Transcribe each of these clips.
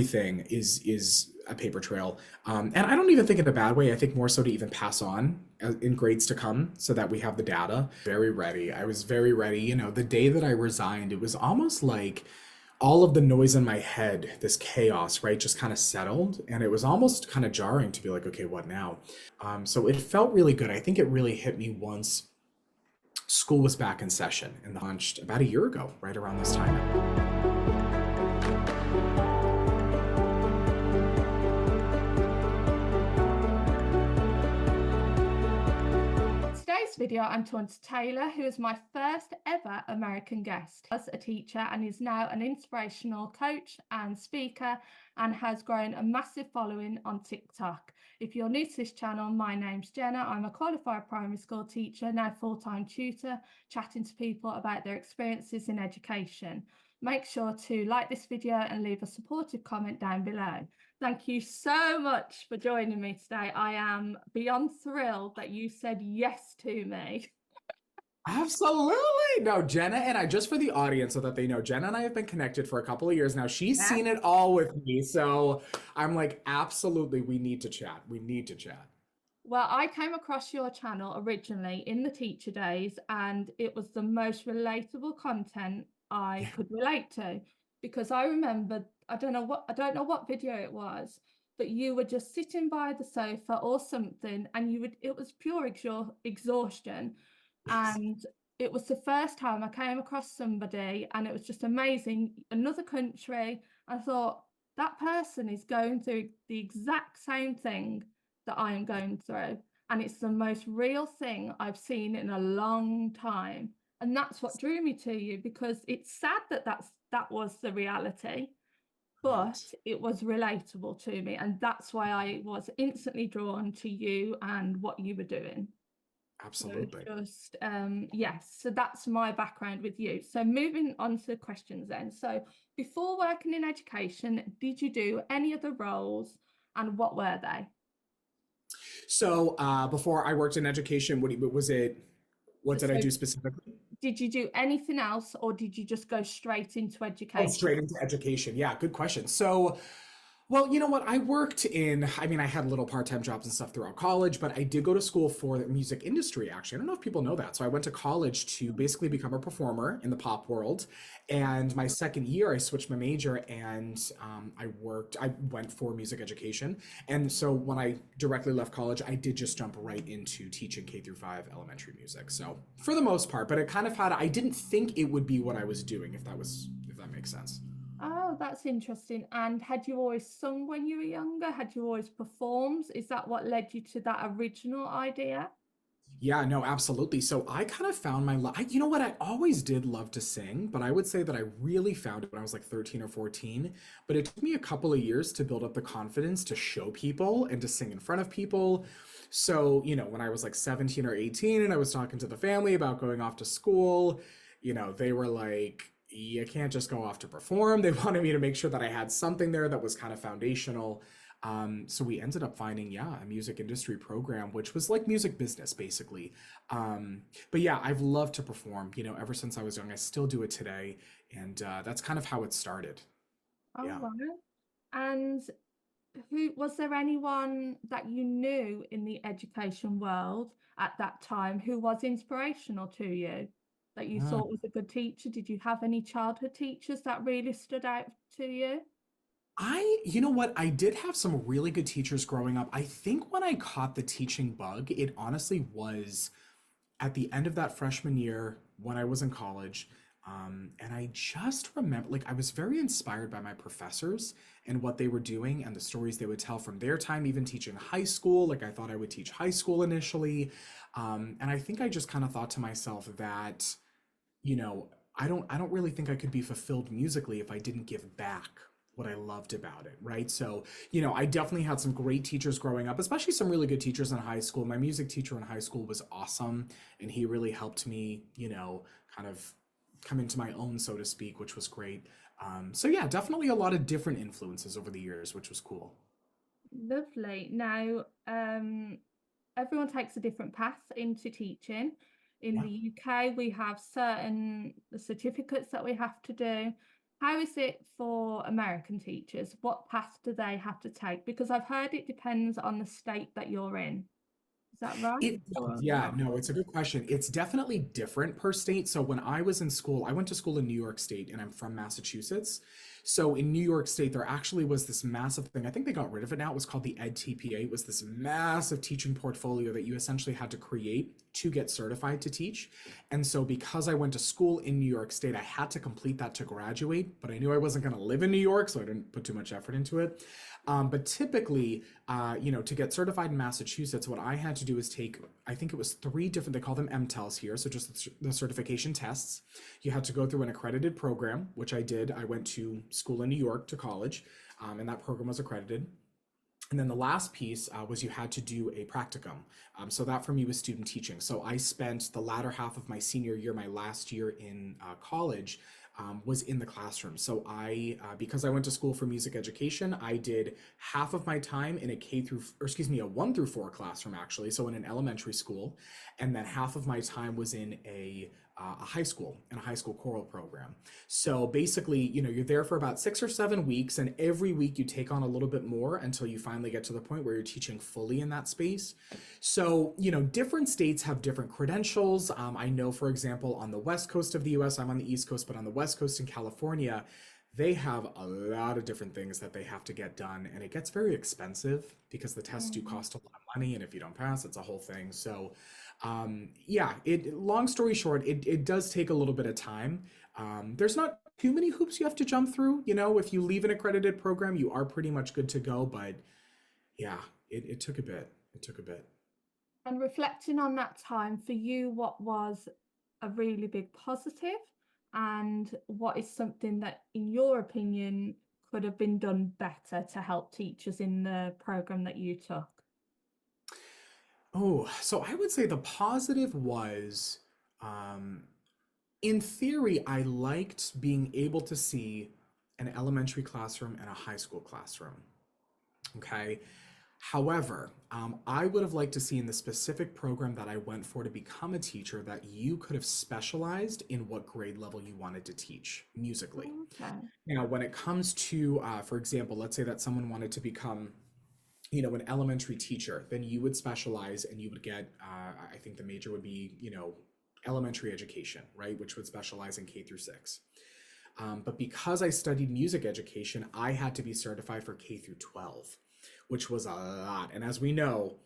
everything is a paper trail. And I don't even think in a bad way. I think more so to even pass on in grades to come so that we have the data. Very ready. I was very ready. You know, the day that I resigned, it was almost like all of the noise in my head, this chaos, right, just kind of settled. And it was almost kind of jarring to be like, okay, what now? So it felt really good. I think it really hit me once school was back in session and launched about a year ago, right around this time. Today's video, I'm talking to Taylor, who is my first ever American guest. As a teacher and is now an inspirational coach and speaker and has grown a massive following on TikTok. If you're new to this channel, my name's Jenna. I'm a qualified primary school teacher, now full-time tutor, chatting to people about their experiences in education. Make sure to like this video and leave a supportive comment down below. Thank you so much for joining me today. I am beyond thrilled that you said yes to me. Absolutely. No, Jenna and I, just for the audience so that they know, Jenna and I have been connected for a couple of years now. She's Yeah. seen it all with me. So I'm like, absolutely, we need to chat. We need to chat. Well, I came across your channel originally in the teacher days, and it was the most relatable content I Yeah. could relate to, because I remember, I don't know what video it was, but you were just sitting by the sofa or something, and it was pure exhaustion. Yes. And it was the first time I came across somebody, and it was just amazing. Another country. I thought that person is going through the exact same thing that I am going through. And it's the most real thing I've seen in a long time. And that's what drew me to you, because it's sad that that was the reality, but Right. it was relatable to me. And that's why I was instantly drawn to you and what you were doing. So it's Absolutely. just, yes, so that's my background with you. So moving on to the questions then. So before working in education, did you do any other roles, and what were they? So before I worked in education, was it, what did I So do specifically? did you do anything else, or did you just go straight into Oh, education? straight into education. Yeah, good question. So well, you know what? I worked in, I mean, I had little part-time jobs and stuff throughout college, but I did go to school for the music industry, actually. I don't know if people know that. So I went to college to basically become a performer in the pop world. And my second year, I switched my major and I went for music education. And so when I directly left college, I did just jump right into teaching K through 5 elementary music. So for the most part, but it kind of had, I didn't think it would be what I was doing, if that makes sense. Oh, that's interesting. And had you always sung when you were younger? Had you always performed? Is that what led you to that original idea? Yeah, no, absolutely. So I kind of found you know what? I always did love to sing, but I would say that I really found it when I was like 13 or 14. But it took me a couple of years to build up the confidence to show people and to sing in front of people. So, you know, when I was like 17 or 18 and I was talking to the family about going off to school, you know, they were like, you can't just go off to perform. They wanted me to make sure that I had something there that was kind of foundational. So we ended up finding, yeah, a music industry program, which was like music business basically. But yeah, I've loved to perform, you know, ever since I was young. I still do it today. And that's kind of how it started. Oh, Yeah. right. And who was there anyone that you knew in the education world at that time who was inspirational to you, that you thought was a good teacher? Did you have any childhood teachers that really stood out to you? You know what? I did have some really good teachers growing up. I think when I caught the teaching bug, it honestly was at the end of that freshman year when I was in college. And I just remember, like, I was very inspired by my professors and what they were doing and the stories they would tell from their time, even teaching high school. Like, I thought I would teach high school initially. And I think I just kind of thought to myself that, you know, I don't really think I could be fulfilled musically if I didn't give back what I loved about it, right? So, you know, I definitely had some great teachers growing up, especially some really good teachers in high school. My music teacher in high school was awesome, and he really helped me, you know, kind of come into my own, so to speak, which was great. So yeah, definitely a lot of different influences over the years, which was cool. Lovely. Now, everyone takes a different path into teaching. In Yeah. the UK, we have certain certificates that we have to do. How is it for American teachers? What path do they have to take? Because I've heard it depends on the state that you're in. Is that right It or does, yeah, not? no, it's a good question. It's definitely different per state. So when I was in school, I went to school in New York State and I'm from Massachusetts. So in New York State, there actually was this massive thing. I think they got rid of it now. It was called the EdTPA. It was this massive teaching portfolio that you essentially had to create to get certified to teach. And so because I went to school in New York State, I had to complete that to graduate, but I knew I wasn't going to live in New York, so I didn't put too much effort into it. But typically, to get certified in Massachusetts, what I had to do is take, I think it was three different, they call them MTELs here, so just the certification tests. You had to go through an accredited program, which I did. I went to school in New York to college, and that program was accredited. And then the last piece was you had to do a practicum. So that for me was student teaching. So I spent the latter half of my senior year, my last year in college, was in the classroom. So because I went to school for music education, I did half of my time in a a 1 through 4 classroom actually. So in an elementary school, and then half of my time was in a high school, in a high school choral program. So basically, you're there for about 6 or 7 weeks, and every week you take on a little bit more until you finally get to the point where you're teaching fully in that space. So, different states have different credentials. I know, for example, on the West Coast of the US, I'm on the East Coast, but on the West Coast in California, they have a lot of different things that they have to get done, and it gets very expensive because the tests do Mhm. cost a lot of money, and if you don't pass, it's a whole thing. So, yeah, long story short, it does take a little bit of time. There's not too many hoops you have to jump through. If you leave an accredited program, you are pretty much good to go. But yeah, it took a bit. It took a bit. And reflecting on that time for you, what was a really big positive, and what is something that, in your opinion, could have been done better to help teachers in the program that you took? Oh, so I would say the positive was, um, in theory, I liked being able to see an elementary classroom and a high school classroom. Okay. However, I would have liked to see in the specific program that I went for to become a teacher that you could have specialized in what grade level you wanted to teach musically. Okay. Now, when it comes to, for example, let's say that someone wanted to become, an elementary teacher, then you would specialize and you would get, I think the major would be, elementary education, right? Which would specialize in K through 6. But because I studied music education, I had to be certified for K through 12, which was a lot. And as we know,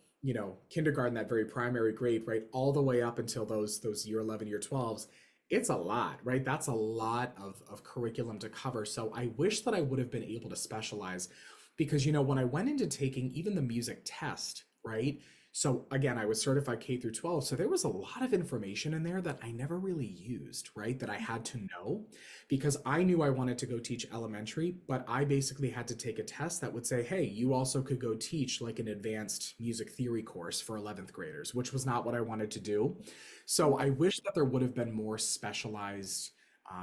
kindergarten, that very primary grade, right, all the way up until those year 11, year 12s, it's a lot, right? That's a lot of curriculum to cover. So I wish that I would have been able to specialize because, when I went into taking even the music test, right? So again, I was certified K through 12. So there was a lot of information in there that I never really used, right? That I had to know because I knew I wanted to go teach elementary, but I basically had to take a test that would say, hey, you also could go teach like an advanced music theory course for 11th graders, which was not what I wanted to do. So I wish that there would have been more specialized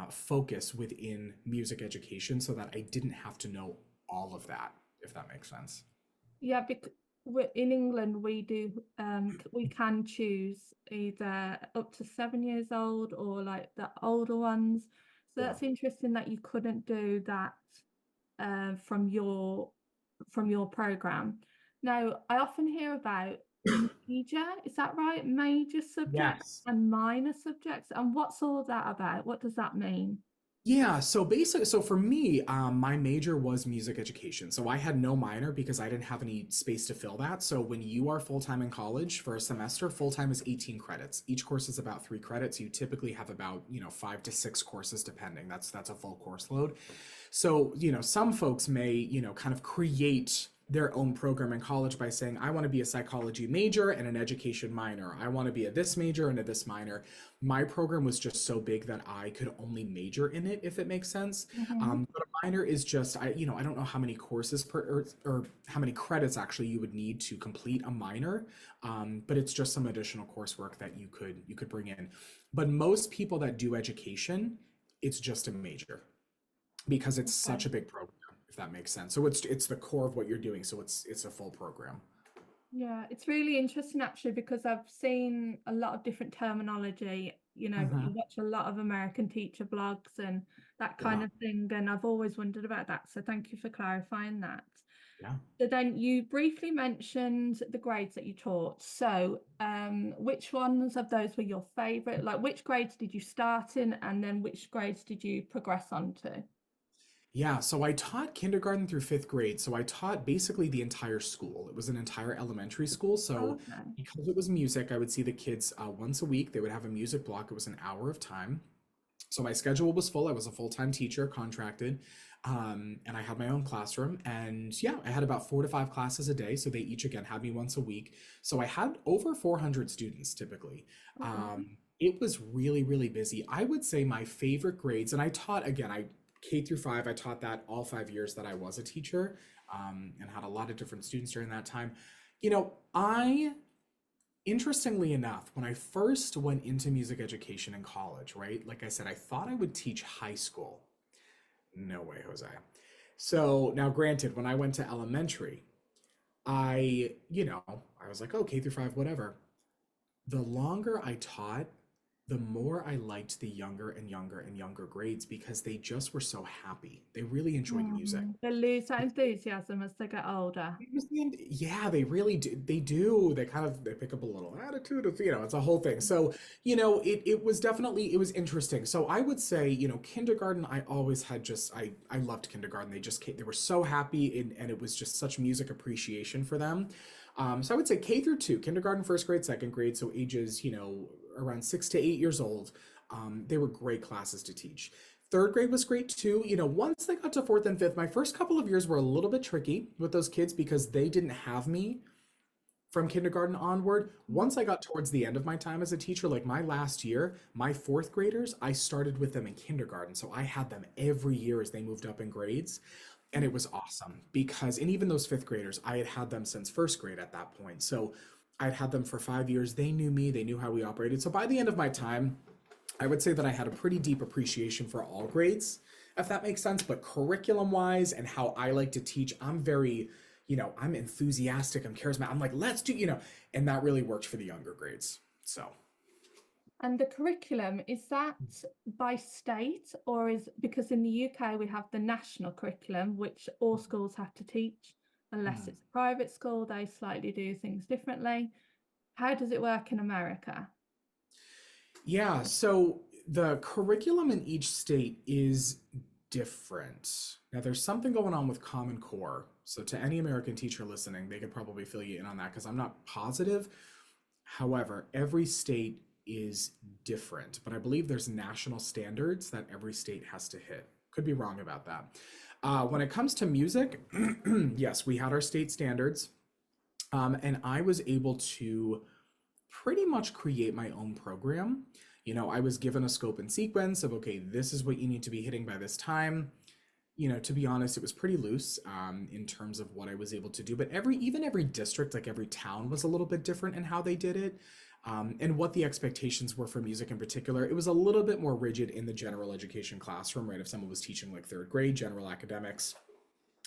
focus within music education so that I didn't have to know all of that, if that makes sense. Yeah, because in England we do we can choose either up to 7 years old or like the older ones. So Yeah. that's interesting that you couldn't do that from your program. Now, I often hear about major, is that right? Major subjects Yes. and minor subjects. And what's all that about? What does that mean? Yeah, so for me, my major was music education. So I had no minor because I didn't have any space to fill that. So when you are full-time in college for a semester, full-time is 18 credits. Each course is about 3 credits. You typically have about, 5 to 6 courses depending. That's a full course load. So, some folks may, kind of create their own program in college by saying, I want to be a psychology major and an education minor. I want to be a this major and a this minor. My program was just so big that I could only major in it, if it makes sense. Hmm. But a minor is just, I don't know how many courses or how many credits actually you would need to complete a minor. But it's just some additional coursework that you could bring in. But most people that do education, it's just a major because it's Okay. such a big program, if that makes sense. So it's the core of what you're doing. So it's a full program. Yeah, it's really interesting actually because I've seen a lot of different terminology you Mhm. watch a lot of American teacher blogs and that kind Yeah. of thing. And I've always wondered about that. So thank you for clarifying that. Yeah. So then you briefly mentioned the grades that you taught. So which ones of those were your favorite? Like which grades did you start in and then which grades did you progress on to? Yeah, so I taught kindergarten through fifth grade. So I taught basically the entire school. It was an entire elementary school. Oh, So okay. because it was music, I would see the kids once a week. They would have a music block. It was an hour of time. So my schedule was full. I was a full-time teacher, contracted, and I had my own classroom. And yeah, I had about 4 to 5 classes a day. So they each again had me once a week. So I had over 400 students typically. Oh, wow. It was really, really busy. I would say my favorite grades, and I taught again, I K through 5. I taught that all 5 years that I was a teacher, and had a lot of different students during that time. I interestingly enough, when I first went into music education in college, right? Like I said, I thought I would teach high school. No way, Jose. So now, granted, when I went to elementary, I was like, oh, K through 5, whatever. The longer I taught, the more I liked the younger and younger and younger grades because they just were so happy. They really enjoyed music. They lose that enthusiasm as they get older. Yeah, they really do. They do. They pick up a little attitude of, it's a whole thing. So, it was definitely it was interesting. So I would say, kindergarten, I always had just I loved kindergarten. They were so happy and it was just such music appreciation for them. So I would say K through 2, kindergarten, first grade, second grade, so ages, around 6 to 8 years old. They were great classes to teach. Third grade was great too. Once they got to fourth and fifth, my first couple of years were a little bit tricky with those kids because they didn't have me from kindergarten onward. Once I got towards the end of my time as a teacher, like my last year, my fourth graders, I started with them in kindergarten. So I had them every year as they moved up in grades. And it was awesome because, and even those fifth graders, I had them since first grade at that point. So I'd had them for 5 years. They knew me, they knew how we operated. So by the end of my time, I would say that I had a pretty deep appreciation for all grades, if that makes sense. But curriculum wise and how I like to teach, I'm very, I'm enthusiastic, I'm charismatic. I'm like, let's do, and that really worked for the younger grades. So, And the curriculum, is that by state or is because in the UK we have the national curriculum, which all schools have to teach, unless mhm. it's a private school, they slightly do things differently. How does it work in America? Yeah, so the curriculum in each state is different. Now, there's something going on with Common Core. So, to any American teacher listening, they could probably fill you in on that because I'm not positive. However, every state is different, but I believe there's national standards that every state has to hit. Could be wrong about that. When it comes to music, yes, we had our state standards, and I was able to pretty much create my own program. I was given a scope and sequence of, okay, this is what you need to be hitting by this time. To be honest, it was pretty loose in terms of what I was able to do. But even every district, like every town, was a little bit different in how they did it, and what the expectations were for music in particular. It was a little bit more rigid in the general education classroom, right? If someone was teaching like third grade general academics,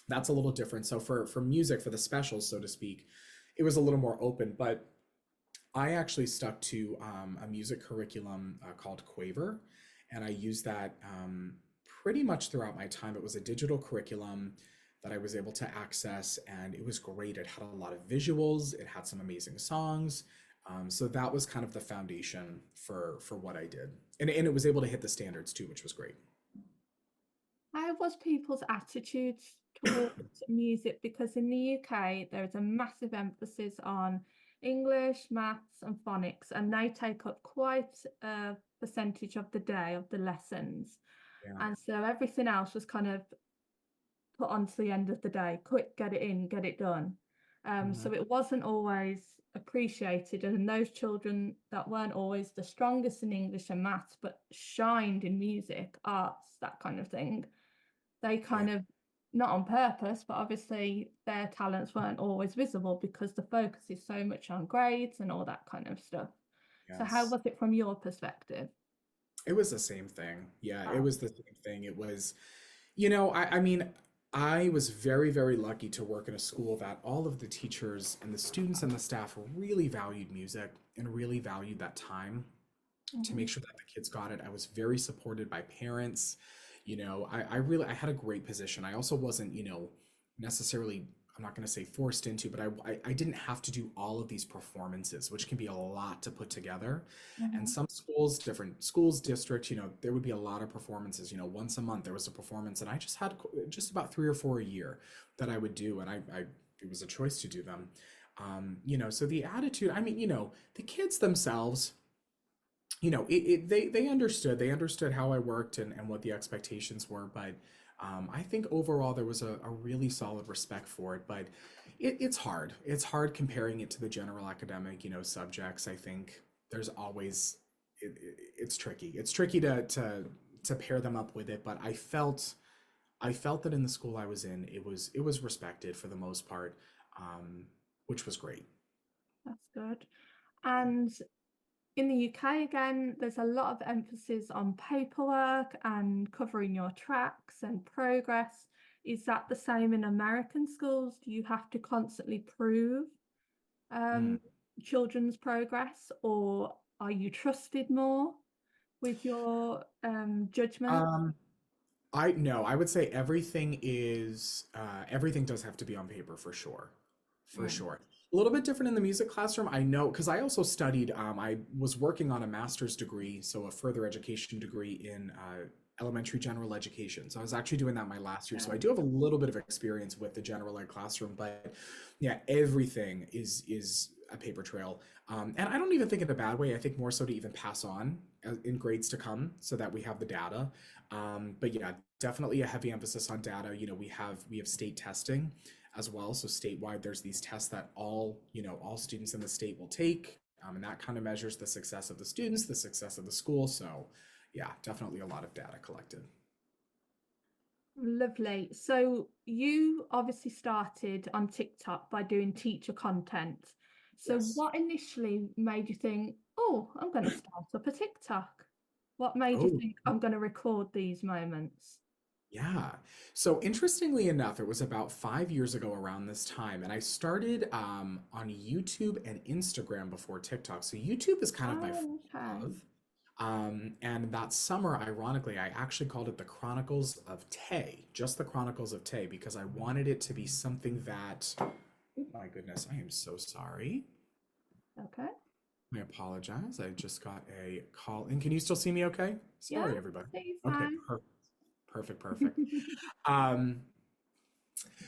that's a little different. So for music, for the specials, so to speak, it was a little more open. But I actually stuck to a music curriculum called Quaver, and I used that pretty much throughout my time. It was a digital curriculum that I was able to access, and it was great. It had a lot of visuals, it had some amazing songs. So that was kind of the foundation for what I did, and it was able to hit the standards too, which was great. How was people's attitudes towards music? Because in the UK, there is a massive emphasis on English, maths, and phonics, and they take up quite a percentage of the day of the lessons. Yeah, And so everything else was kind of put on to the end of the day, quick, get it in, get it done. mhm, So it wasn't always appreciated. And those children that weren't always the strongest in English and maths, but shined in music, arts, that kind of thing, they yeah, kind of, not on purpose, but obviously their talents weren't always visible because the focus is so much on grades and all that kind of stuff. So how yes. was it from your perspective? It was the same thing. Yeah, it Oh, was the same thing. It was, I mean, I was very, very lucky to work in a school that all of the teachers and the students and the staff really valued music and really valued that time. to Mhm. make sure that the kids got it. I was very supported by parents. I really I had a great position. I also wasn't, necessarily, I'm not going to say forced into, but I didn't have to do all of these performances, which can be a lot to put together. And Mhm. some schools, different schools, districts, there would be a lot of performances. Once a month there was a performance, and I just had just about 3 or 4 a year that I would do, and I it was a choice to do them. So the attitude, I mean, the kids themselves, they understood how I worked and what the expectations were, but I think overall there was a really solid respect for it. But it's hard comparing it to the general academic subjects. I think there's always it's tricky to pair them up with it, but I felt that in the school I was in, it was respected for the most part, um, which was great. That's good. And in the UK, again, there's a lot of emphasis on paperwork and covering your tracks and progress. Is that the same in American schools? Do you have to constantly prove Mm. um, children's progress, or are you trusted more with your judgment? Um, I no, I would say everything does have to be on paper for sure. For Mm. sure. A little bit different in the music classroom. I know because I also studied, I was working on a master's degree, so a further education degree in elementary general education. So I was actually doing that my last year. So I Okay. do have a little bit of experience with the general ed classroom, but yeah, everything is a paper trail. And I don't even think in a bad way. I think more so to even pass on in grades to come so that we have the data. But yeah, definitely a heavy emphasis on data. We have state testing as well. So statewide, there's these tests that all students in the state will take, and that kind of measures the success of the students, the success of the school. So yeah, definitely a lot of data collected. Lovely. So you obviously started on TikTok by doing teacher content. So Yes. what initially made you think, oh, I'm going to start up a TikTok? What made you Oh, think I'm going to record these moments? yeah. So interestingly enough, it was about 5 years ago around this time, and I started on YouTube and Instagram before TikTok. So YouTube is kind of my first Oh, okay. love. And that summer, ironically, I actually called it the Chronicles of Tay, just the Chronicles of Tay, because I wanted it to be something that, oh my goodness, I am so sorry. Okay. I apologize. I just got a call in. Can you still see me okay? Yeah, Sorry, everybody. see Okay, fine. perfect. Um,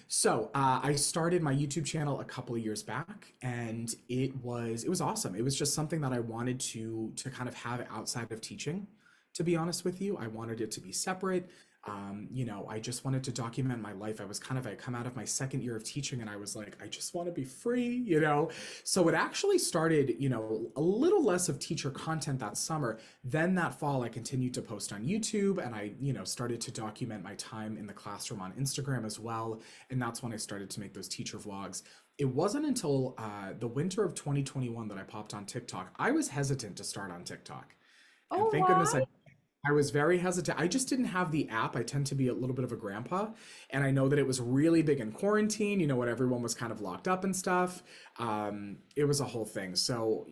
so I started my YouTube channel a couple of years back, and it was awesome. It was just something that I wanted to kind of have outside of teaching. To be honest with you, I wanted it to be separate. I just wanted to document my life. I come out of my second year of teaching, and I was like, I just want to be free. So it actually started, a little less of teacher content that summer. Then that fall, I continued to post on YouTube, and I, started to document my time in the classroom on Instagram as well. And that's when I started to make those teacher vlogs. It wasn't until the winter of 2021 that I popped on TikTok. I was hesitant to start on TikTok. And Oh, thank goodness why? I was very hesitant. I just didn't have the app. I tend to be a little bit of a grandpa. And I know that it was really big in quarantine, when everyone was kind of locked up and stuff. It was a whole thing. So,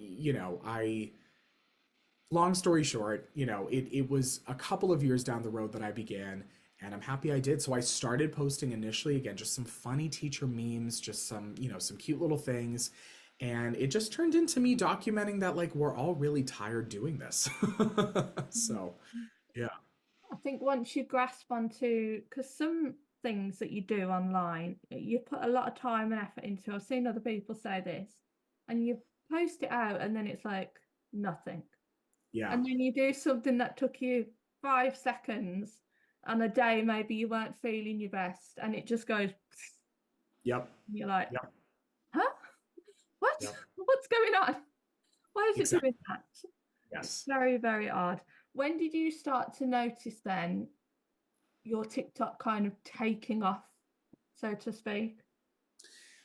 long story short, it was a couple of years down the road that I began, and I'm happy I did. So I started posting initially, again, just some funny teacher memes, just some cute little things. And it just turned into me documenting that, like, we're all really tired doing this. So, yeah. I think once you grasp onto, because some things that you do online, you put a lot of time and effort into. I've seen other people say this, and you post it out, and then it's like nothing. Yeah. And then you do something that took you 5 seconds on a day, maybe you weren't feeling your best, and it just goes, Yep. and you're like, Yep. huh? What? Yep. What's going on? Why is it Exactly. doing that? It's Yes. very, very odd. When did you start to notice then your TikTok kind of taking off, so to speak?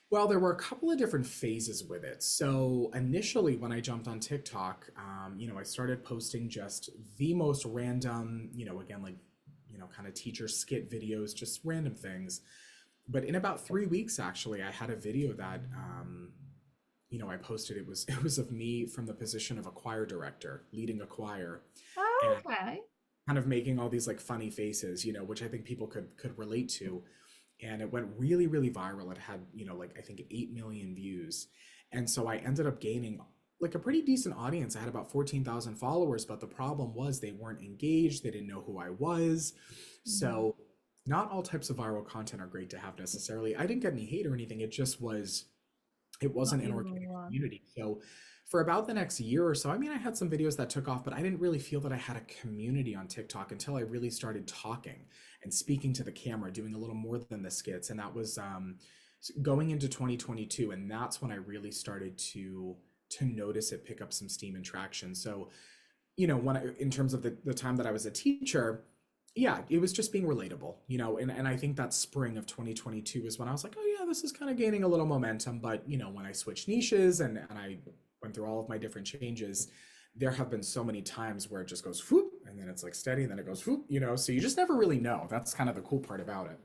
Well, there were a couple of different phases with it. So initially, when I jumped on TikTok, I started posting just the most random, again, like, kind of teacher skit videos, just random things. But in about 3 weeks, actually, I had a video that I posted it was of me from the position of a choir director leading a choir Oh, and okay. kind of making all these like funny faces, which I think people could relate to. And it went really, really viral. It had, like I think 8 million views. And so I ended up gaining like a pretty decent audience. I had about 14,000 followers, but the problem was they weren't engaged. They didn't know who I was. Mm, So not all types of viral content are great to have necessarily. I didn't get any hate or anything. It not wasn't an your organic one. community. So for about the next year or so, I mean, I had some videos that took off, but I didn't really feel that I had a community on TikTok until I really started talking and speaking to the camera, doing a little more than the skits. And that was going into 2022. And that's when I really started to notice it pick up some steam and traction. So in terms of the time that I was a teacher, yeah, it was just being relatable, and I think that spring of 2022 was when I was like, oh yeah, this is kind of gaining a little momentum. But when I switched niches and I went through all of my different changes, there have been so many times where it just goes whoop, and then it's like steady, and then it goes whoop, so you just never really know. That's kind of the cool part about it.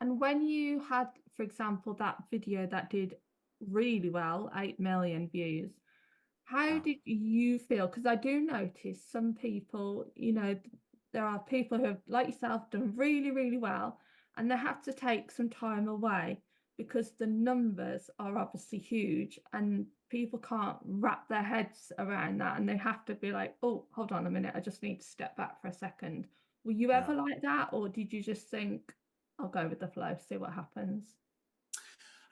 And when you had, for example, that video that did really well, 8 million views, how Yeah. did you feel? Because I do notice some people, there are people who have, like yourself, done really, really well, and they have to take some time away because the numbers are obviously huge and people can't wrap their heads around that. And they have to be like, oh, hold on a minute, I just need to step back for a second. Were you Yeah. ever like that? Or did you just think, I'll go with the flow, see what happens?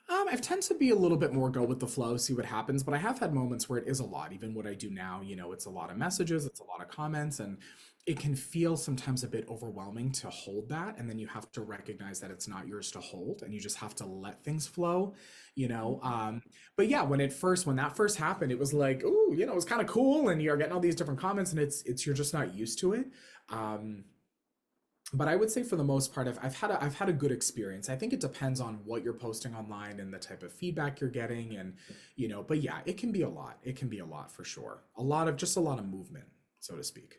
I tend to be a little bit more go with the flow, see what happens, but I have had moments where it is a lot. Even what I do now, it's a lot of messages, it's a lot of comments, and it can feel sometimes a bit overwhelming to hold that. And then you have to recognize that it's not yours to hold, and you just have to let things flow, you know. But yeah, when that first happened, it was like, ooh, it was kind of cool, and you're getting all these different comments, and it's you're just not used to it. Um, but I would say for the most part, I've had a good experience. I think it depends on what you're posting online and the type of feedback you're getting, and But yeah, it can be a lot. It can be a lot for sure. A lot of movement, so to speak.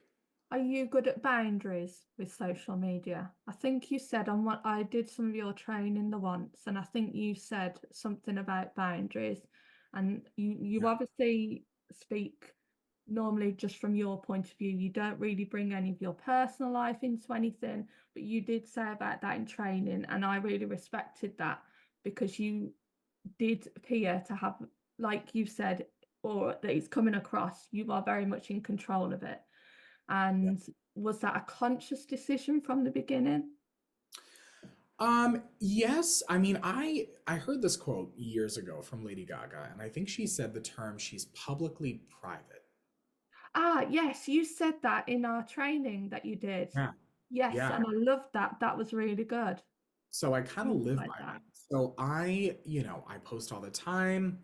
Are you good at boundaries with social media? I think you said on what I did some of your training the once, and I think you said something about boundaries. And you Yeah. obviously speak normally just from your point of view. You don't really bring any of your personal life into anything, but you did say about that in training, and I really respected that because you did appear to have, like you said, or that it's coming across, you are very much in control of it. Yeah. And was that a conscious decision from the beginning? Yes. I mean, I heard this quote years ago from Lady Gaga, and I think she said the term she's publicly private. Ah, yes, you said that in our training that you did. Yeah. Yes, Yeah. and I loved that. That was really good. So I kind of You live like by that. that. So I post all the time,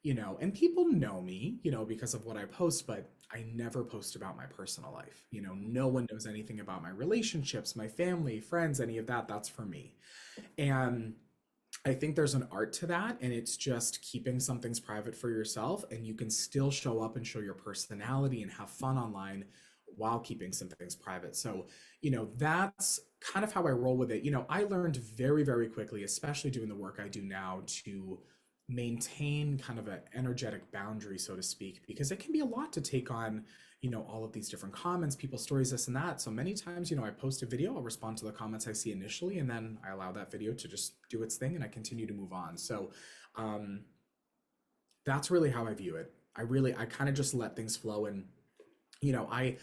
and people know me, because of what I post, but I never post about my personal life. No one knows anything about my relationships, my family, friends, any of that. That's for me. And I think there's an art to that, and it's just keeping some things private for yourself, and you can still show up and show your personality and have fun online while keeping some things private. So, that's kind of how I roll with it. I learned very, very quickly, especially doing the work I do now, to maintain kind of an energetic boundary, so to speak, because it can be a lot to take on, all of these different comments, people's stories, this and that. So many times, I post a video, I'll respond to the comments I see initially, and then I allow that video to just do its thing and I continue to move on. So um, that's really how I view it. I kind of just let things flow. And, you know, I,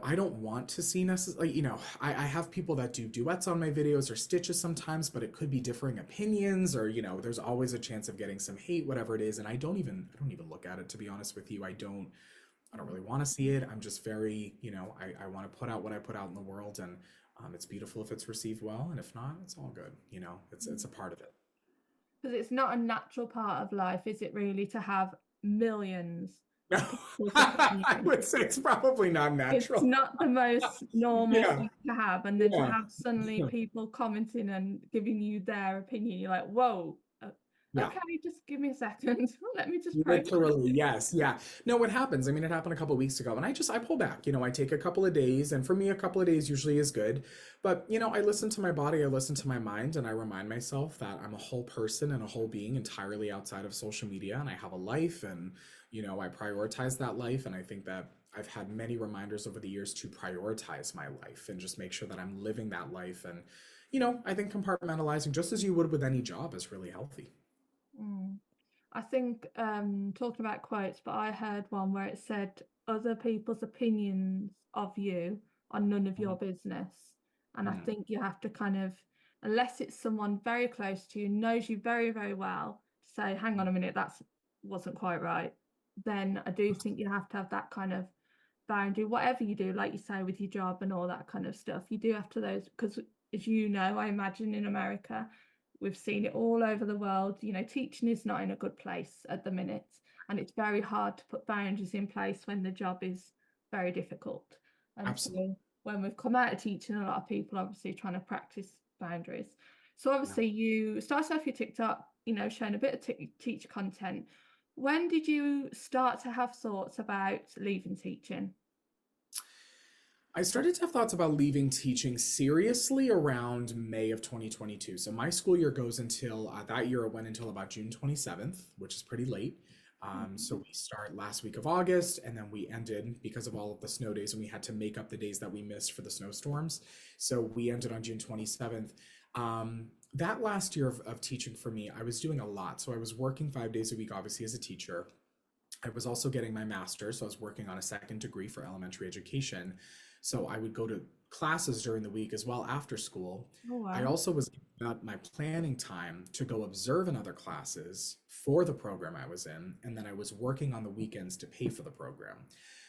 I don't want to see necessarily, I have people that do duets on my videos or stitches sometimes, but it could be differing opinions, or, there's always a chance of getting some hate, whatever it is. And I don't even look at it, to be honest with you. I don't really want to see it. I'm just very, I want to put out what I put out in the world, and it's beautiful if it's received well, and if not, it's all good. It's a part of it. Because it's not a natural part of life, is it really, to have millions No, of people's I opinions? would say it's probably not It's natural. not the most normal Yeah, thing to have. And then to yeah, have suddenly people commenting and giving you their opinion, you're like, whoa. Yeah. Okay, just give me a second. Let me just process Literally, it. yes, yeah. No, what happens? I mean, it happened a couple of weeks ago, and I pull back. I take a couple of days, and for me, a couple of days usually is good. But I listen to my body, I listen to my mind, and I remind myself that I'm a whole person and a whole being entirely outside of social media, and I have a life, and I prioritize that life, and I think that I've had many reminders over the years to prioritize my life and just make sure that I'm living that life, and I think compartmentalizing, just as you would with any job, is really healthy. Mm. I think talking about quotes, but I heard one where it said other people's opinions of you are none of your Mhm. business. And I Mhm. think you have to kind of, unless it's someone very close to you, knows you very, very well, to say, hang on a minute, that's wasn't quite right. Then I do think you have to have that kind of boundary, whatever you do, like you say, with your job and all that kind of stuff. You do have to those because as you know, I imagine in America, we've seen it all over the world. Teaching is not in a good place at the minute, and it's very hard to put boundaries in place when the job is very difficult. And so Absolutely. when we've come out of teaching, a lot of people obviously trying to practice boundaries. So Yeah. obviously you started off your TikTok, showing a bit of teacher content. When did you start to have thoughts about leaving teaching? I started to have thoughts about leaving teaching seriously around May of 2022. So my school year goes until that year it went until about June 27th, which is pretty late. So we start last week of August, and then we ended because of all of the snow days, and we had to make up the days that we missed for the snowstorms. So we ended on June 27th. That last year of teaching for me, I was doing a lot. So I was working 5 days a week, obviously, as a teacher. I was also getting my master's, so I was working on a second degree for elementary education. So I would go to classes during the week as well after school. Oh I wow. also was giving up my planning time to go observe in other classes for the program I was in, and then I was working on the weekends to pay for the program.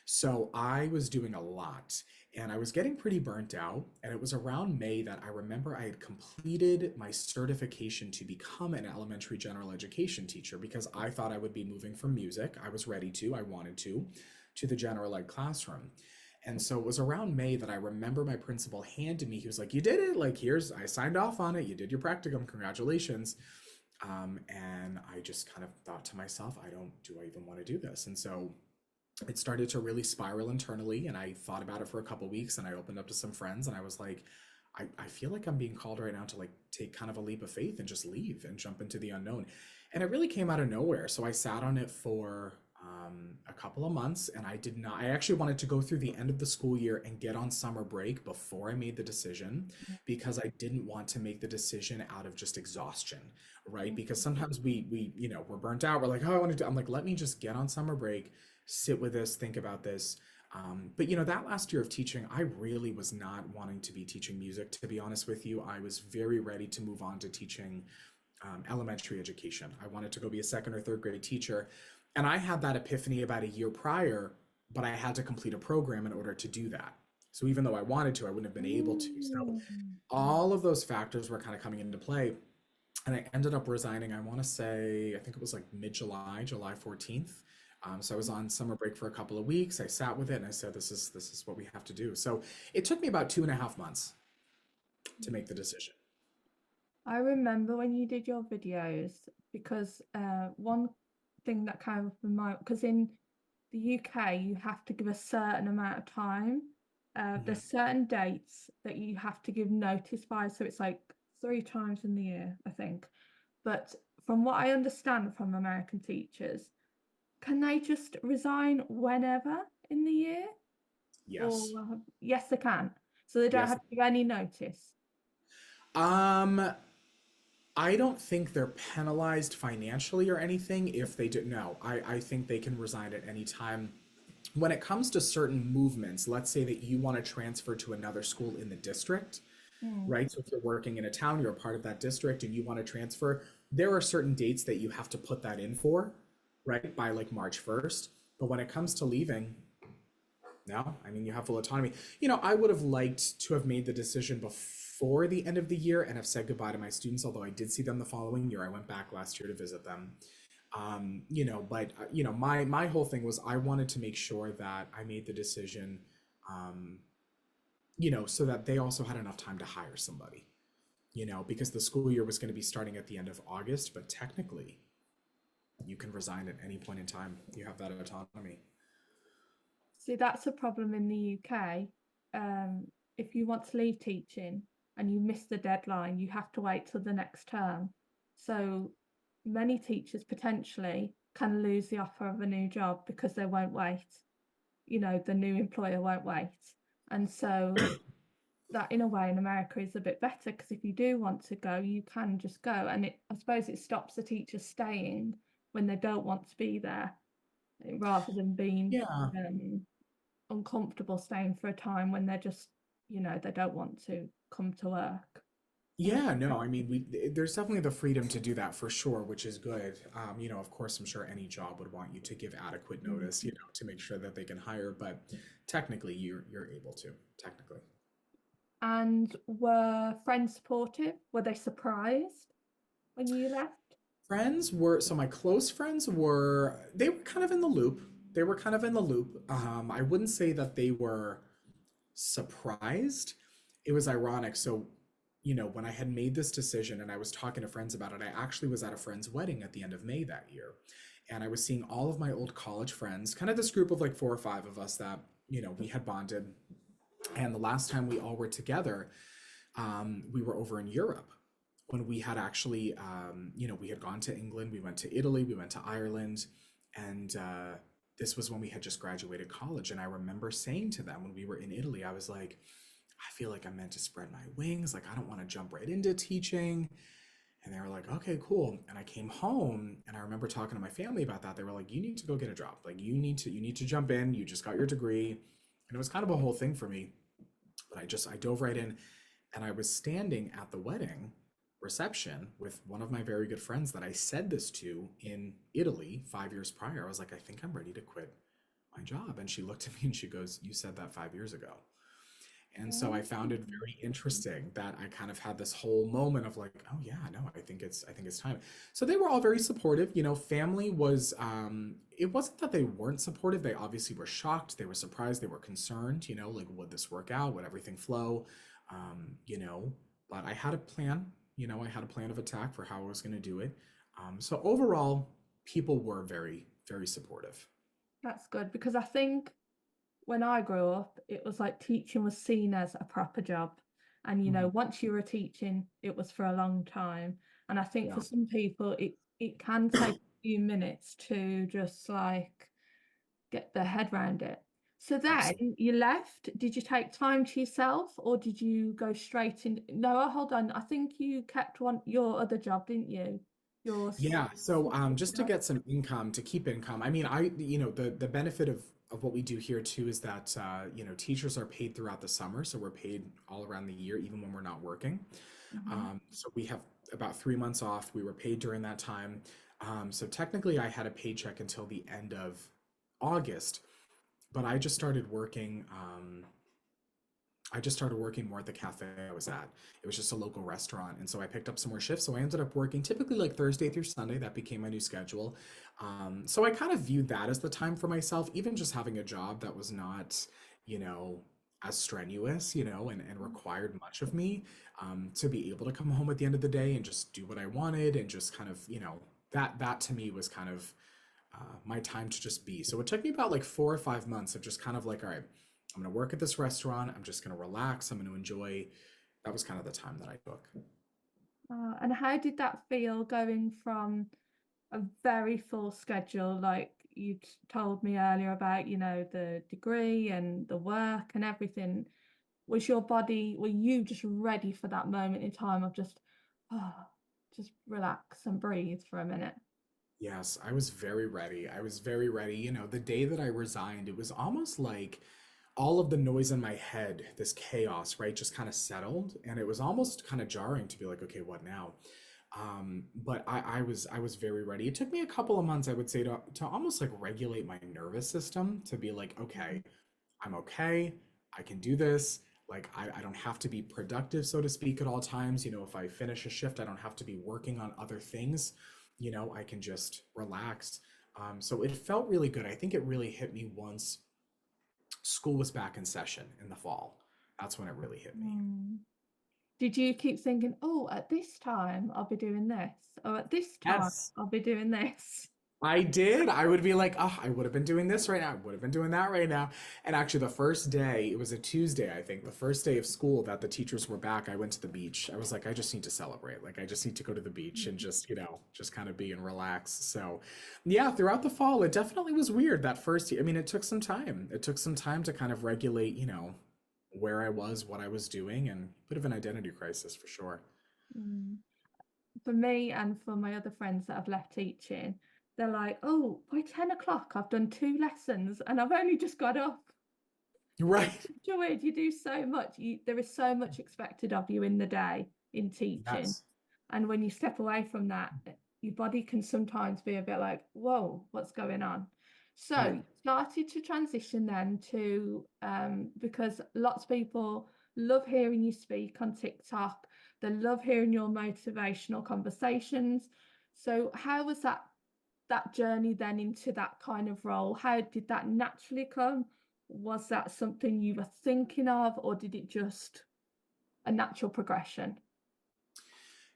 So I was doing a lot, and I was getting pretty burnt out. And it was around May that I remember I had completed my certification to become an elementary general education teacher because I thought I would be moving from music. I was ready to, I wanted to the general ed classroom. And so it was around May that I remember my principal handed me, he was like, "You did it. Like, I signed off on it. You did your practicum. Congratulations." And I just kind of thought to myself, do I even want to do this? And so it started to really spiral internally, and I thought about it for a couple weeks, and I opened up to some friends, and I was like, I feel like I'm being called right now to like take kind of a leap of faith and just leave and jump into the unknown. And it really came out of nowhere. So I sat on it for a couple of months, and I actually wanted to go through the end of the school year and get on summer break before I made the decision, because I didn't want to make the decision out of just exhaustion, right? Because sometimes we're burnt out. We're like, oh, I want to do, I'm like, let me just get on summer break, sit with this, think about this. But that last year of teaching, I really was not wanting to be teaching music, to be honest with you. I was very ready to move on to teaching elementary education. I wanted to go be a second or third grade teacher. And I had that epiphany about a year prior, but I had to complete a program in order to do that. So even though I wanted to, I wouldn't have been able to. So Mm. all of those factors were kind of coming into play. And I ended up resigning, I want to say, I think it was like mid-July, July 14th. So I was on summer break for a couple of weeks. I sat with it and I said, this is what we have to do. So it took me about 2.5 months to make the decision. I remember when you did your videos because one thing that came up in my because in the UK you have to give a certain amount of time. Mhm. There's certain dates that you have to give notice by, so it's like 3 times in the year, I think. But from what I understand from American teachers, can they just resign whenever in the year? Or Yes. yes, they can. So they don't Yes. have to give any notice. Um, I don't think they're penalized financially or anything if they do. No, I think they can resign at any time. When it comes to certain movements, let's say that you want to transfer to another school in the district, Hmm. right? So if you're working in a town, you're a part of that district and you want to transfer, there are certain dates that you have to put that in for, right? By like March 1st. But when it comes to leaving, no, I mean, you have full autonomy. I would have liked to have made the decision before the end of the year and have said goodbye to my students, although I did see them the following year. I went back last year to visit them. But my whole thing was I wanted to make sure that I made the decision, so that they also had enough time to hire somebody. because the school year was going to be starting at the end of August, but technically you can resign at any point in time. You have that autonomy. See, that's a problem in the UK. If you want to leave teaching and you miss the deadline, you have to wait till the next term. So many teachers potentially can lose the offer of a new job because they won't wait. The new employer won't wait. And so that in a way in America is a bit better because if you do want to go, you can just go. And I suppose it stops the teacher staying when they don't want to be there rather than being Yeah. uncomfortable staying for a time when they're just, they don't want to come to work. Uh, Yeah, no, I mean, there's definitely the freedom to do that for sure, which is good. Of course, I'm sure any job would want you to give adequate notice, to make sure that they can hire, but technically you're able to, technically. and were friends supportive? Were they surprised when you left? My close friends they were kind of in the loop. They were kind of in the loop. I wouldn't say that they were surprised. It was ironic. So, when I had made this decision and I was talking to friends about it, I actually was at a friend's wedding at the end of May that year. And I was seeing all of my old college friends, kind of this group of like four or five of us that, we had bonded. And the last time we all were together, we were over in Europe when we had actually, we had gone to England, we went to Italy, we went to Ireland, and this was when we had just graduated college. And I remember saying to them when we were in Italy, I was like, I feel like I'm meant to spread my wings. Like, I don't want to jump right into teaching. And they were like, okay, cool. And I came home and I remember talking to my family about that. They were like, you need to go get a job. Like, you need to jump in. You just got your degree. And it was kind of a whole thing for me. But I dove right in and I was standing at the wedding reception with one of my very good friends that I said this to in Italy 5 years prior. I was like, I think I'm ready to quit my job. And she looked at me and she goes, you said that 5 years ago. And so I Oh, found it very interesting that I kind of had this whole moment of like, oh yeah, no, I think it's time. So they were all very supportive. Family was it wasn't that they weren't supportive. They obviously were shocked, they were surprised, they were concerned, like would this work out? Would everything flow? But I had a plan, I had a plan of attack for how I was going to do it. So overall, people were very, very supportive. that's good because I think when I grew up, it was like teaching was seen as a proper job. And, Mhm. once you were teaching, it was for a long time. And I think for Yeah. some people, it can take a few minutes to just like get their head around it. So then Absolutely. you left. Did you take time to yourself or did you go straight in? No, hold on. I think you kept your other job, didn't you? Your Yeah, so just to job. get some income, to keep income. I mean, the benefit of what we do here too is that teachers are paid throughout the summer, so we're paid all around the year, even when we're not working. Mhm. So we have about 3 months off. We were paid during that time. So technically, I had a paycheck until the end of August, but I just started working more at the cafe I was at. It was just a local restaurant. And so I picked up some more shifts. So I ended up working typically like Thursday through Sunday. That became my new schedule. So I kind of viewed that as the time for myself, even just having a job that was not, you know, as strenuous, and required much of me, to be able to come home at the end of the day and just do what I wanted and just kind of, that to me was kind of my time to just be. So it took me about like 4 or 5 months of just kind of like, all right, I'm going to work at this restaurant. I'm just going to relax. I'm going to enjoy. That was kind of the time that I took. And how did that feel going from a very full schedule, like you told me earlier about, the degree and the work and everything? Were you just ready for that moment in time of oh, just relax and breathe for a minute? Yes, I was very ready. I was very ready. The day that I resigned, it was almost like all of the noise in my head, this chaos, right, just kind of settled. And it was almost kind of jarring to be like, okay, what now? But I was very ready. It took me a couple of months, I would say, to almost like regulate my nervous system to be like, okay, I'm okay. I can do this. Like, I don't have to be productive, so to speak, at all times. If I finish a shift, I don't have to be working on other things. I can just relax. So it felt really good. I think it really hit me once school was back in session in the fall. That's when it really hit me. Mm. Did you keep thinking, oh, at this time I'll be doing this, or at this time Yes. I'll be doing this? I did. I would be like, oh, I would have been doing this right now. I would have been doing that right now. And actually, the first day, it was a Tuesday, I think, the first day of school that the teachers were back, I went to the beach. I was like, I just need to celebrate. Like, I just need to go to the beach and just, just kind of be and relax. So, yeah, throughout the fall, it definitely was weird that first year. I mean, it took some time. It took some time to kind of regulate, where I was, what I was doing, and a bit of an identity crisis for sure. Mm. For me and for my other friends that have left teaching, they're like, oh, by 10 o'clock, I've done 2 lessons and I've only just got up. It's Right. such a weird, you do so much. There is so much expected of you in the day in teaching. Yes. And when you step away from that, your body can sometimes be a bit like, whoa, what's going on? So Right. you started to transition then to, because lots of people love hearing you speak on TikTok. They love hearing your motivational conversations. So how was that journey then into that kind of role? How did that naturally come? Was that something you were thinking of, or did it just a natural progression?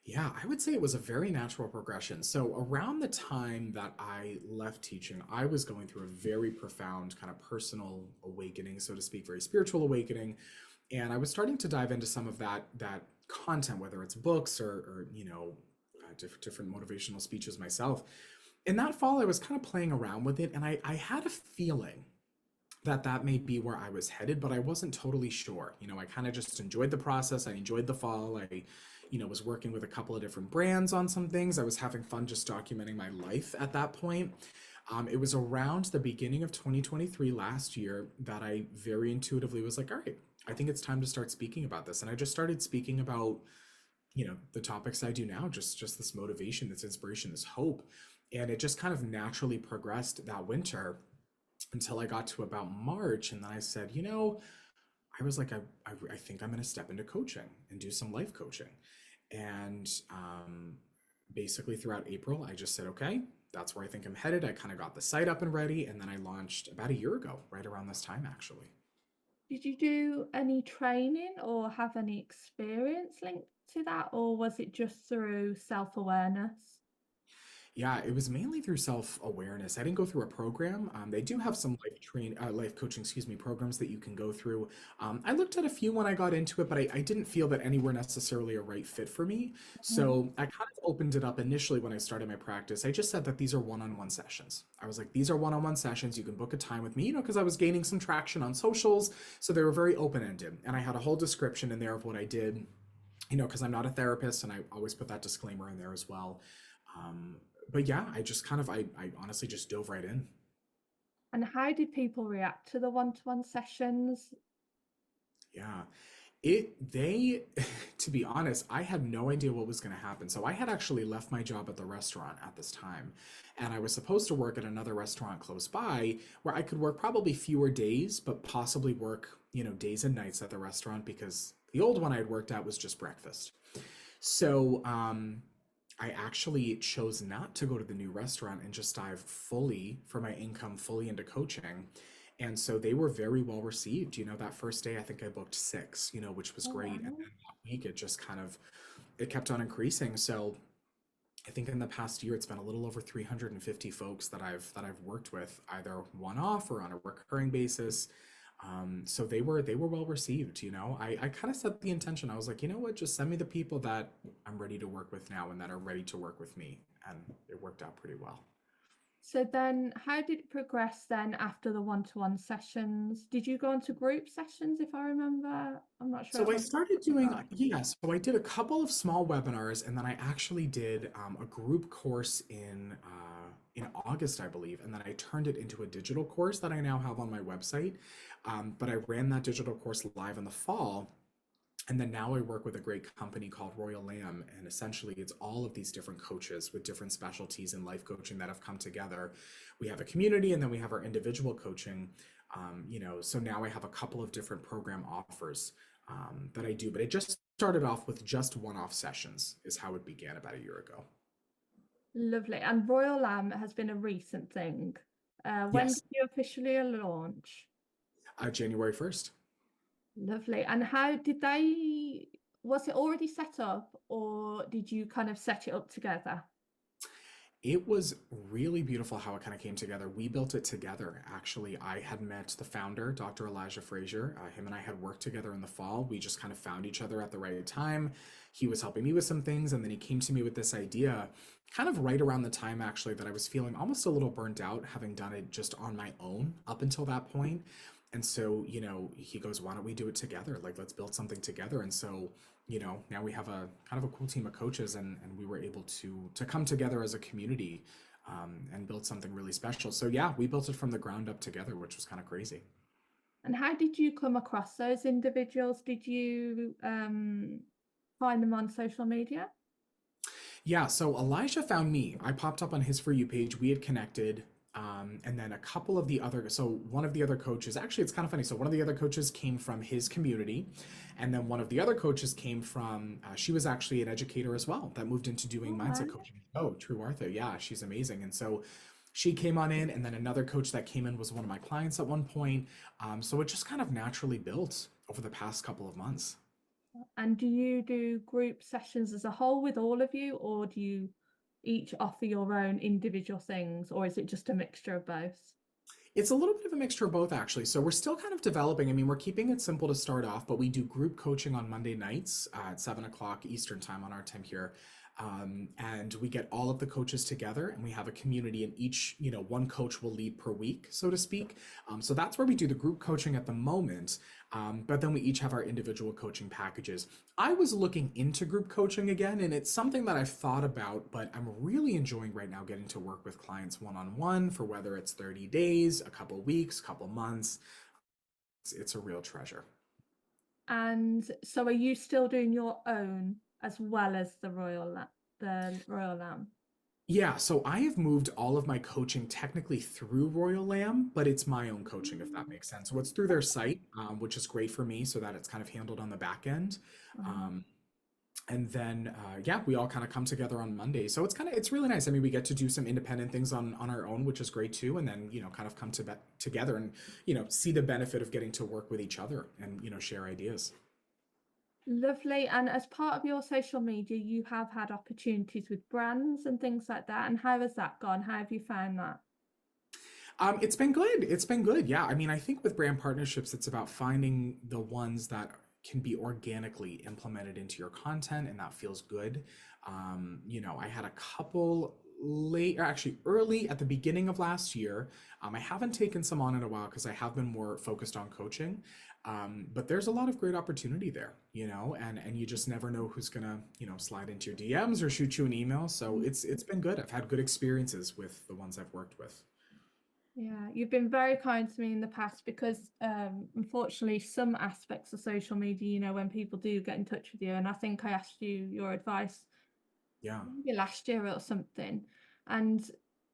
Yeah, I would say it was a very natural progression. So, around the time that I left teaching, I was going through a very profound kind of personal awakening, so to speak, very spiritual awakening. And I was starting to dive into some of that content, whether it's books or different motivational speeches myself. In that fall, I was kind of playing around with it, and I had a feeling that may be where I was headed, but I wasn't totally sure. I kind of just enjoyed the process. I enjoyed the fall. I was working with a couple of different brands on some things. I was having fun just documenting my life at that point. It was around the beginning of 2023 last year that I very intuitively was like, all right, I think it's time to start speaking about this. And I just started speaking about, the topics I do now, just this motivation, this inspiration, this hope. And it just kind of naturally progressed that winter until I got to about March. And then I said, I was like, I think I'm going to step into coaching and do some life coaching. And basically throughout April, I just said, okay, that's where I think I'm headed. I kind of got the site up and ready. And then I launched about a year ago, right around this time, actually. Did you do any training or have any experience linked to that, or was it just through self-awareness? Yeah, it was mainly through self-awareness. I didn't go through a program. They do have some life coaching, excuse me, programs that you can go through. I looked at a few when I got into it, but I didn't feel that any were necessarily a right fit for me. Mhm. So I kind of opened it up initially when I started my practice. I just said that these are one-on-one sessions. I was like, these are one-on-one sessions. You can book a time with me, because I was gaining some traction on socials. So they were very open-ended. And I had a whole description in there of what I did, because I'm not a therapist, and I always put that disclaimer in there as well. Um, but yeah, I just kind of I honestly just dove right in. And how did people react to the one-to-one sessions? Yeah. They to be honest, I had no idea what was going to happen. So I had actually left my job at the restaurant at this time, and I was supposed to work at another restaurant close by where I could work probably fewer days, but possibly work, days and nights at the restaurant because the old one I had worked at was just breakfast. So I actually chose not to go to the new restaurant and just dive fully for my income fully into coaching. And so they were very well received. That first day, I think I booked six, which was Oh, great. And wow. then that week, it just kind of, it kept on increasing. So I think in the past year, it's been a little over 350 folks that I've worked with, either one-off or on a recurring basis. So they were well received. I kind of set the intention. I was like, you know what, just send me the people that I'm ready to work with now and that are ready to work with me, and it worked out pretty well. So then how did it progress then after the one-to-one sessions? Did you go on to group sessions, if I remember? I'm not sure So if I I started got doing, that. yeah, so I did a couple of small webinars, and then I actually did a group course in August, I believe, and then I turned it into a digital course that I now have on my website. But I ran that digital course live in the fall. And then now I work with a great company called Royal Lamb, and essentially it's all of these different coaches with different specialties in life coaching that have come together. We have a community, and then we have our individual coaching. So now I have a couple of different program offers that I do, but it just started off with just one-off sessions, is how it began about a year ago. Lovely. And Royal Lamb has been a recent thing. When Yes, did you officially launch? January 1st. Lovely. And how did they? was it already set up, or did you kind of set it up together? It was really beautiful how it kind of came together. We built it together. Actually, I had met the founder, Dr. Elijah Frazier. Him and I had worked together in the fall. We just kind of found each other at the right time. He was helping me with some things, and then he came to me with this idea kind of right around the time actually that I was feeling almost a little burnt out, having done it just on my own up until that point. And so, he goes, why don't we do it together? Like, let's build something together. And so, now we have a kind of a cool team of coaches, and we were able to come together as a community, and build something really special. So yeah, we built it from the ground up together, which was kind of crazy. And how did you come across those individuals? Did you find them on social media? Yeah, so Elijah found me. I popped up on his For You page. We had connected. And then a couple of the other, so one of the other coaches, actually, it's kind of funny. So one of the other coaches came from his community. And then one of the other coaches came from, she was actually an educator as well that moved into doing Oh, mindset wow. coaching. Oh, True Arthur. Yeah, she's amazing. And so she came on in. And then another coach that came in was one of my clients at one point. So it just kind of naturally built over the past couple of months. And do you do group sessions as a whole with all of you, or do you each offer your own individual things, or is it just a mixture of both? It's a little bit of a mixture of both, actually. So we're still kind of developing. I mean, we're keeping it simple to start off, but we do group coaching on Monday nights at 7 o'clock Eastern time on our time here. And we get all of the coaches together and we have a community, and each, one coach will lead per week, so to speak. So that's where we do the group coaching at the moment. But then we each have our individual coaching packages. I was looking into group coaching again, and it's something that I've thought about, but I'm really enjoying right now getting to work with clients one on one for whether it's 30 days, a couple weeks, a couple months. It's a real treasure. And so are you still doing your own as well as the Royal Lamb? Yeah, so I have moved all of my coaching technically through Royal Lamb, but it's my own coaching, if that makes sense. So it's through their site, which is great for me so that it's kind of handled on the back end. Oh. Um, and then yeah, we all kind of come together on Monday, so it's really nice. I mean, we get to do some independent things on our own, which is great too, and then kind of come together and see the benefit of getting to work with each other and share ideas. Lovely. And as part of your social media, you have had opportunities with brands and things like that. And how has that gone? How have you found that? It's been good. It's been good. Yeah. I mean, I think with brand partnerships, it's about finding the ones that can be organically implemented into your content and that feels good. I had a couple late, or actually early at the beginning of last year. I haven't taken some on in a while because I have been more focused on coaching. But there's a lot of great opportunity there, and you just never know who's gonna, slide into your DMs or shoot you an email. So it's been good. I've had good experiences with the ones I've worked with. Yeah, you've been very kind to me in the past because unfortunately some aspects of social media, when people do get in touch with you, and I think I asked you your advice Yeah. maybe last year or something. And,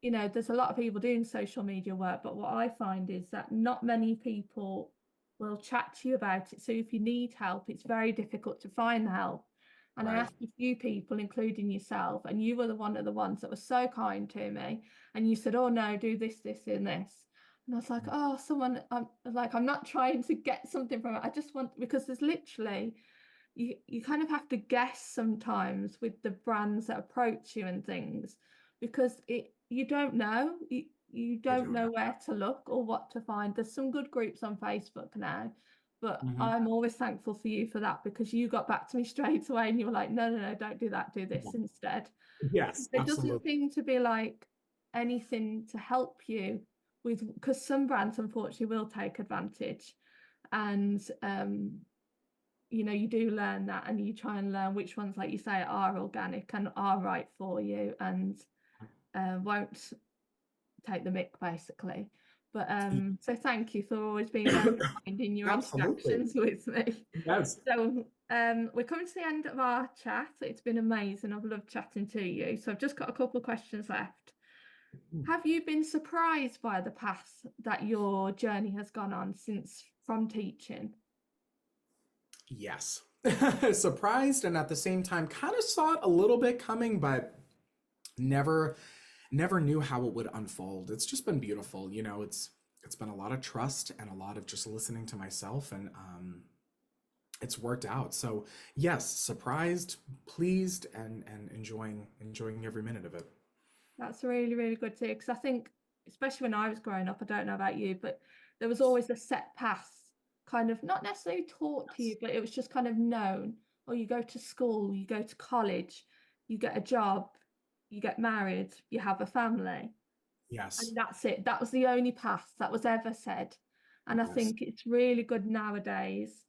there's a lot of people doing social media work, but what I find is that not many people will chat to you about it. So if you need help, it's very difficult to find the help. And I Right. asked a few people, including yourself, and you were one of the ones that was so kind to me. And you said, oh no, do this, this, and this. And I was like, oh, someone, I'm not trying to get something from it. I just want, because there's literally you kind of have to guess sometimes with the brands that approach you and things, because you don't know, you You don't don't know. know where to look or what to find. There's some good groups on Facebook now, but Hmm. I'm always thankful for you for that, because you got back to me straight away and you were like, no, no, no, don't do that, do this instead. Yes, There doesn't absolutely. seem to be like anything to help you with, because some brands unfortunately will take advantage. And you do learn that, and you try and learn which ones, like you say, are organic and are right for you, and won't take the mick basically. But so thank you for always being very kind in your Absolutely. interactions with me. Yes. So we're coming to the end of our chat. It's been amazing. I've loved chatting to you. So I've just got a couple of questions left. Have you been surprised by the path that your journey has gone on since from teaching? Yes. Surprised and at the same time kind of saw it a little bit coming, but never never knew how it would unfold. It's just been beautiful. It's been a lot of trust and a lot of just listening to myself and it's worked out. So yes, surprised, pleased, and enjoying every minute of it. That's really, really good too. Because I think, especially when I was growing up, I don't know about you, but there was always a set path, kind of not necessarily taught to you, Yes. but it was just kind of known. Or you go to school, you go to college, you get a job, you get married, you have a family, and Yes. that's it. That was the only path that was ever said. And I Yes. think it's really good nowadays.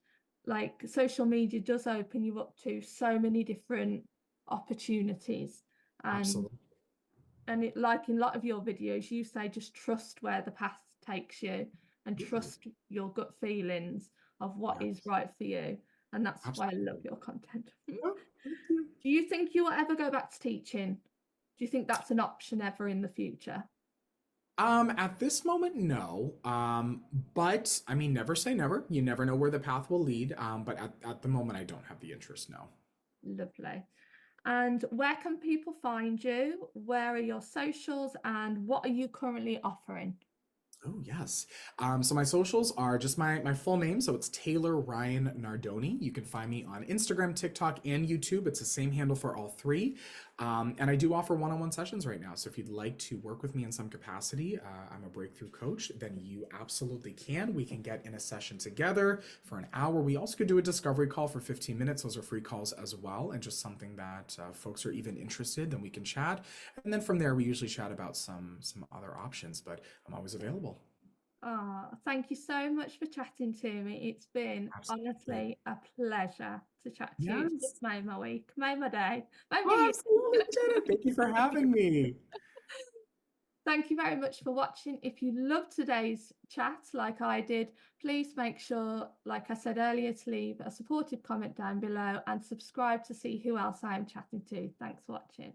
Like social media does open you up to so many different opportunities. And Absolutely. it, like in a lot of your videos, you say just trust where the path takes you and Absolutely. trust your gut feelings of what is Yes. right for you. And that's why I love Absolutely. your content. Oh, thank you. Do you think you will ever go back to teaching? Do you think that's an option ever in the future? At this moment, no. But I mean, never say never. You never know where the path will lead. But at the moment, I don't have the interest, no. Lovely. And where can people find you? Where are your socials and what are you currently offering? Oh, yes. So my socials are just my full name. So it's Taylor Ryan Nardoni. You can find me on Instagram, TikTok, and YouTube. It's the same handle for all three. And I do offer one-on-one sessions right now. So if you'd like to work with me in some capacity, I'm a breakthrough coach, then you absolutely can. We can get in a session together for an hour. We also could do a discovery call for 15 minutes. Those are free calls as well. And just something that folks are even interested, then we can chat. And then from there, we usually chat about some other options, but I'm always available. Oh, thank you so much for chatting to me. It's been Absolutely. honestly a pleasure to chat to you. It's Yes. just made my week, made my day, made my Oh, year. absolutely, Jenna. Thank you for having me. Thank you very much for watching. If you loved today's chat like I did, please make sure, like I said earlier, to leave a supportive comment down below and subscribe to see who else I am chatting to. Thanks for watching.